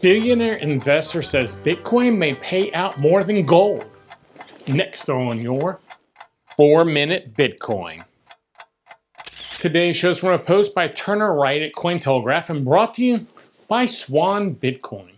Billionaire investor says Bitcoin may pay out more than gold. Next on your 4-Minute Bitcoin. Today's show is from a post by Turner Wright at Cointelegraph and brought to you by Swan Bitcoin.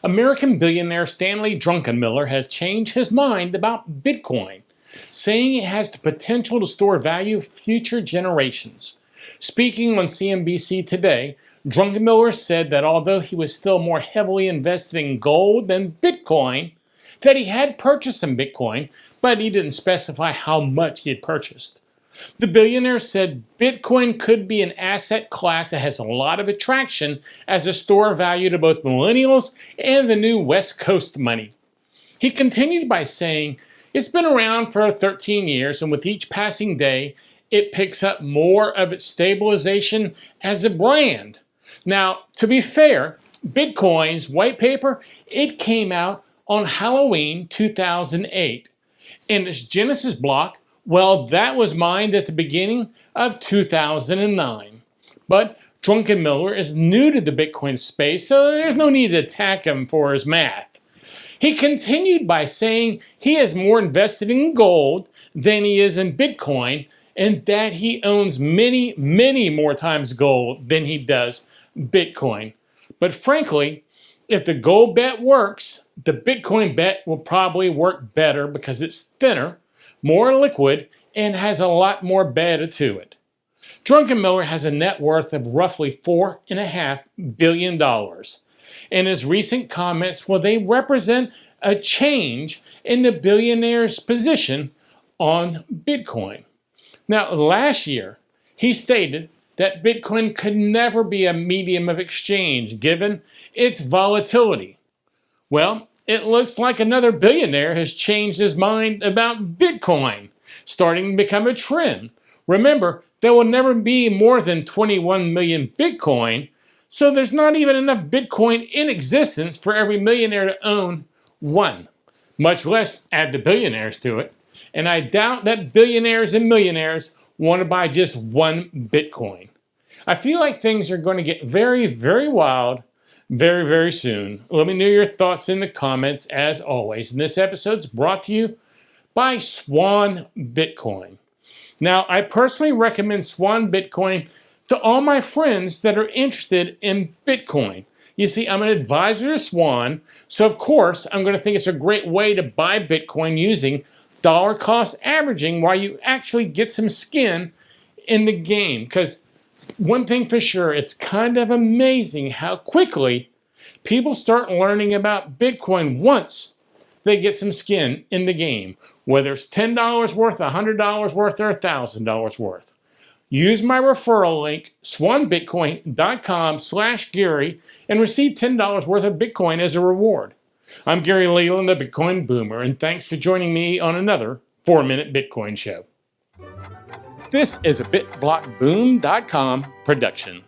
American billionaire Stanley Druckenmiller has changed his mind about Bitcoin, saying it has the potential to store value for future generations. Speaking on CNBC today, Druckenmiller said that although he was still more heavily invested in gold than Bitcoin, that he had purchased some Bitcoin, but he didn't specify how much he had purchased. The billionaire said Bitcoin could be an asset class that has a lot of attraction as a store of value to both millennials and the new West Coast money. He continued by saying, "It's been around for 13 years, and with each passing day, it picks up more of its stabilization as a brand." Now, to be fair, Bitcoin's white paper, it came out on Halloween 2008. And its Genesis block, well, that was mined at the beginning of 2009. But Druckenmiller is new to the Bitcoin space, so there's no need to attack him for his math. He continued by saying he is more invested in gold than he is in Bitcoin, and that he owns many, many more times gold than he does Bitcoin. But frankly, if the gold bet works, the Bitcoin bet will probably work better because it's thinner, more liquid, and has a lot more beta to it. Druckenmiller has a net worth of roughly $4.5 billion. And his recent comments, well, they represent a change in the billionaire's position on Bitcoin. Now, last year, he stated that Bitcoin could never be a medium of exchange given its volatility. Well, it looks like another billionaire has changed his mind about Bitcoin, starting to become a trend. Remember, there will never be more than 21 million Bitcoin, so there's not even enough Bitcoin in existence for every millionaire to own one, much less add the billionaires to it. And I doubt that billionaires and millionaires want to buy just one Bitcoin. I feel like things are going to get very, very wild very, very soon. Let me know your thoughts in the comments as always. And this episode's brought to you by Swan Bitcoin. Now, I personally recommend Swan Bitcoin to all my friends that are interested in Bitcoin. You see, I'm an advisor to Swan, so of course I'm going to think it's a great way to buy Bitcoin using dollar cost averaging while you actually get some skin in the game. Because one thing for sure, it's kind of amazing how quickly people start learning about Bitcoin once they get some skin in the game, whether it's $10 worth, $100 worth, or $1,000 worth. Use my referral link, swanbitcoin.com/Gary, and receive $10 worth of Bitcoin as a reward. I'm Gary Leland, the Bitcoin Boomer, and thanks for joining me on another 4-Minute Bitcoin show. This is a BitBlockBoom.com production.